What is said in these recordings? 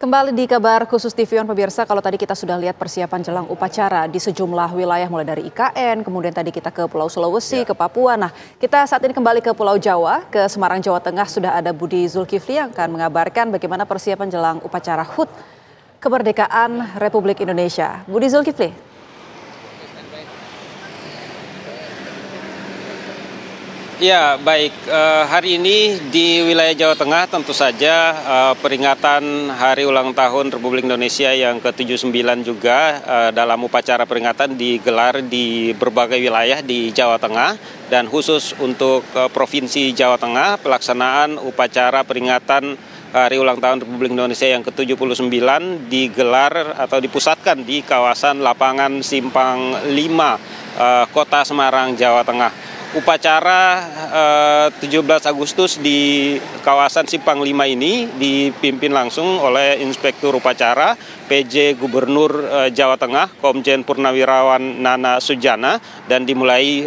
Kembali di kabar khusus TV One pemirsa, kalau tadi kita sudah lihat persiapan jelang upacara di sejumlah wilayah mulai dari IKN, kemudian tadi kita ke Pulau Sulawesi, ke Papua. Nah, kita saat ini kembali ke Pulau Jawa, ke Semarang, Jawa Tengah. Sudah ada Budi Zulkifli yang akan mengabarkan bagaimana persiapan jelang upacara HUT Kemerdekaan Republik Indonesia. Budi Zulkifli. Ya, baik. Hari ini di wilayah Jawa Tengah tentu saja peringatan Hari Ulang Tahun Republik Indonesia yang ke-79 juga dalam upacara peringatan digelar di berbagai wilayah di Jawa Tengah. Dan khusus untuk Provinsi Jawa Tengah, pelaksanaan upacara peringatan Hari Ulang Tahun Republik Indonesia yang ke-79 digelar atau dipusatkan di kawasan lapangan Simpang 5, Kota Semarang, Jawa Tengah. Upacara 17 Agustus di kawasan Simpang 5 ini dipimpin langsung oleh Inspektur Upacara PJ Gubernur Jawa Tengah Komjen Purnawirawan Nana Sujana dan dimulai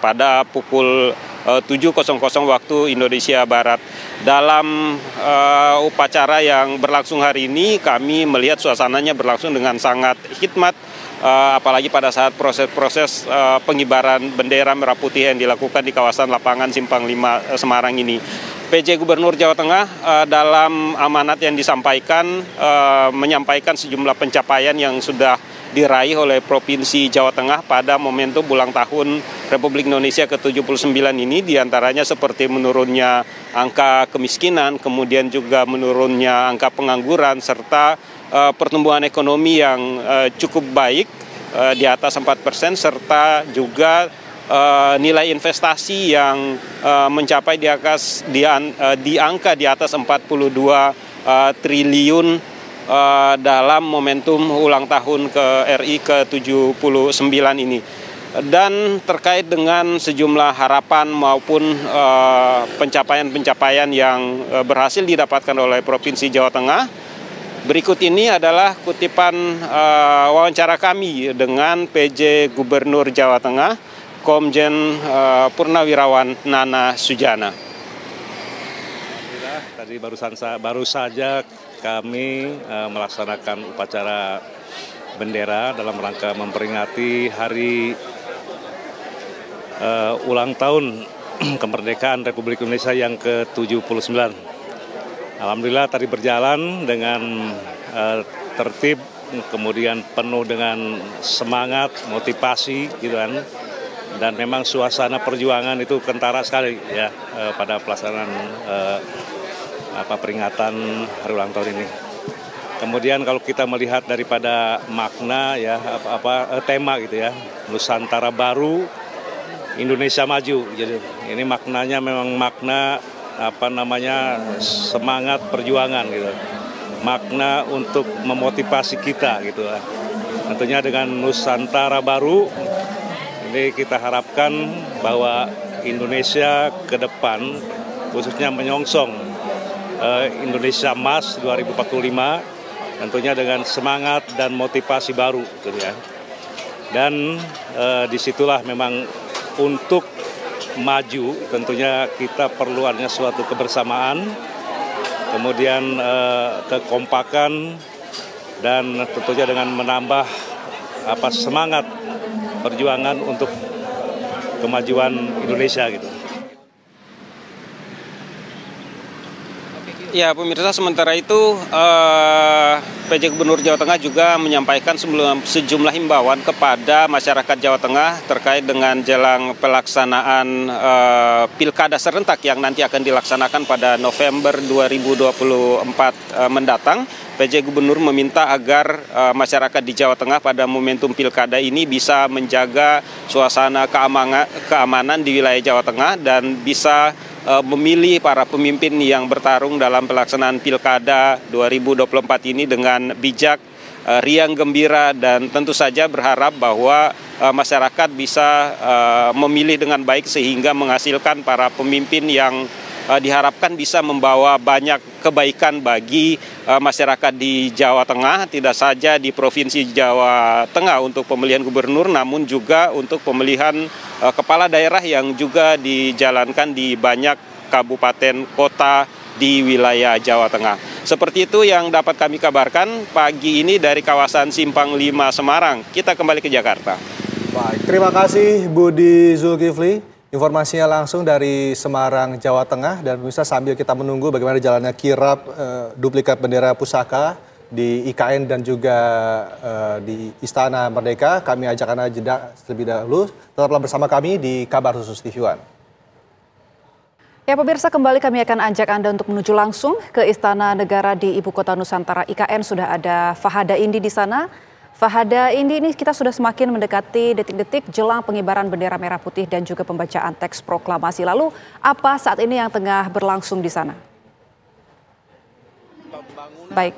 pada pukul 7.00 waktu Indonesia Barat. Dalam upacara yang berlangsung hari ini kami melihat suasananya berlangsung dengan sangat hikmat. Apalagi pada saat proses-proses pengibaran bendera merah putih yang dilakukan di kawasan lapangan Simpang 5 Semarang ini. PJ Gubernur Jawa Tengah dalam amanat yang disampaikan menyampaikan sejumlah pencapaian yang sudah diraih oleh Provinsi Jawa Tengah pada momentum ulang tahun Republik Indonesia ke-79 ini, diantaranya seperti menurunnya angka kemiskinan, kemudian juga menurunnya angka pengangguran, serta pertumbuhan ekonomi yang cukup baik di atas 4%, serta juga nilai investasi yang mencapai di angka di atas 42 triliun dalam momentum ulang tahun ke RI ke-79 ini. Dan terkait dengan sejumlah harapan maupun pencapaian-pencapaian yang berhasil didapatkan oleh Provinsi Jawa Tengah, berikut ini adalah kutipan wawancara kami dengan PJ Gubernur Jawa Tengah, Komjen Purnawirawan Nana Sujana. Tadi baru saja kami melaksanakan upacara bendera dalam rangka memperingati Hari Ulang Tahun Kemerdekaan Republik Indonesia yang ke-79. Alhamdulillah tadi berjalan dengan tertib, kemudian penuh dengan semangat, motivasi gitu kan. Dan memang suasana perjuangan itu kentara sekali ya pada pelaksanaan peringatan Hari Ulang Tahun ini. Kemudian kalau kita melihat daripada makna ya tema gitu ya, Nusantara Baru, Indonesia Maju. Jadi ini maknanya memang makna semangat perjuangan gitu. Makna untuk memotivasi kita gitu. Tentunya dengan Nusantara Baru ini kita harapkan bahwa Indonesia ke depan khususnya menyongsong Indonesia Emas 2045 tentunya dengan semangat dan motivasi baru gitu ya. Dan disitulah memang untuk maju tentunya kita perlu adanya suatu kebersamaan, kemudian kekompakan, dan tentunya dengan menambah semangat perjuangan untuk kemajuan Indonesia gitu. Ya, pemirsa, sementara itu PJ Gubernur Jawa Tengah juga menyampaikan sejumlah himbauan kepada masyarakat Jawa Tengah terkait dengan jelang pelaksanaan pilkada serentak yang nanti akan dilaksanakan pada November 2024 mendatang. PJ Gubernur meminta agar masyarakat di Jawa Tengah pada momentum pilkada ini bisa menjaga suasana keamanan di wilayah Jawa Tengah dan bisa memilih para pemimpin yang bertarung dalam pelaksanaan pilkada 2024 ini dengan bijak, riang gembira, dan tentu saja berharap bahwa masyarakat bisa memilih dengan baik sehingga menghasilkan para pemimpin yang diharapkan bisa membawa banyak kebaikan bagi masyarakat di Jawa Tengah, tidak saja di Provinsi Jawa Tengah untuk pemilihan gubernur, namun juga untuk pemilihan kepala daerah yang juga dijalankan di banyak kabupaten kota di wilayah Jawa Tengah. Seperti itu yang dapat kami kabarkan pagi ini dari kawasan Simpang 5 Semarang. Kita kembali ke Jakarta. Baik, terima kasih Budi Zulkifli. Informasinya langsung dari Semarang, Jawa Tengah. Dan pemirsa, sambil kita menunggu bagaimana jalannya kirap duplikat bendera pusaka di IKN dan juga di Istana Merdeka, kami ajak Anda jeda terlebih dahulu. Tetaplah bersama kami di Kabar Khusus TV One. Ya pemirsa, kembali kami akan ajak Anda untuk menuju langsung ke Istana Negara di Ibu Kota Nusantara IKN. Sudah ada Fahada Indi di sana. Fahada Indi, ini kita sudah semakin mendekati detik-detik jelang pengibaran bendera merah putih dan juga pembacaan teks proklamasi. Lalu apa saat ini yang tengah berlangsung di sana? Baik,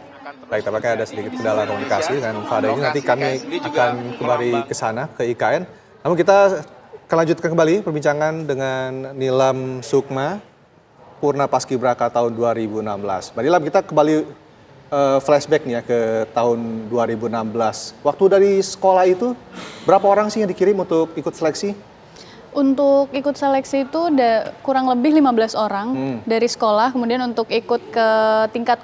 tampaknya ada sedikit kendala komunikasi dengan Fahada ini. Nanti kami akan kembali ke sana, ke IKN. Namun kita akan lanjutkan kembali perbincangan dengan Nilam Sukma, Purna Paskibraka tahun 2016. Mbak Nilam, kita kembali flashback nih ya ke tahun 2016. Waktu dari sekolah itu, berapa orang sih yang dikirim untuk ikut seleksi? Untuk ikut seleksi itu kurang lebih 15 orang dari sekolah. Kemudian untuk ikut ke tingkat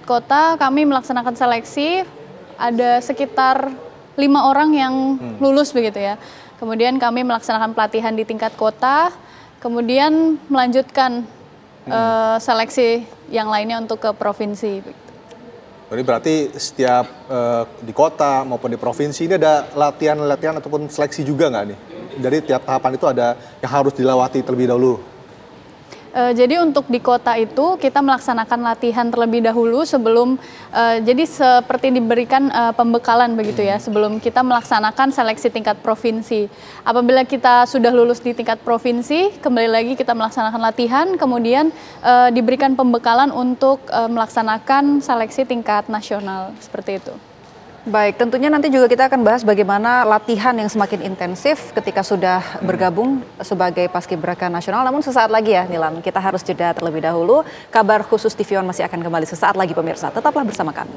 kota kami melaksanakan seleksi, ada sekitar 5 orang yang lulus begitu ya. Kemudian kami melaksanakan pelatihan di tingkat kota, kemudian melanjutkan seleksi yang lainnya untuk ke provinsi. Jadi berarti setiap di kota maupun di provinsi ini ada latihan ataupun seleksi juga nggak nih? Jadi tiap tahapan itu ada yang harus dilewati terlebih dahulu. Jadi untuk di kota itu kita melaksanakan latihan terlebih dahulu sebelum, jadi seperti diberikan pembekalan begitu ya, sebelum kita melaksanakan seleksi tingkat provinsi. Apabila kita sudah lulus di tingkat provinsi, kembali lagi kita melaksanakan latihan, kemudian diberikan pembekalan untuk melaksanakan seleksi tingkat nasional, seperti itu. Baik, tentunya nanti juga kita akan bahas bagaimana latihan yang semakin intensif ketika sudah bergabung sebagai Paskibraka Nasional. Namun sesaat lagi ya Nilam, kita harus jeda terlebih dahulu. Kabar Khusus TV One masih akan kembali sesaat lagi pemirsa. Tetaplah bersama kami.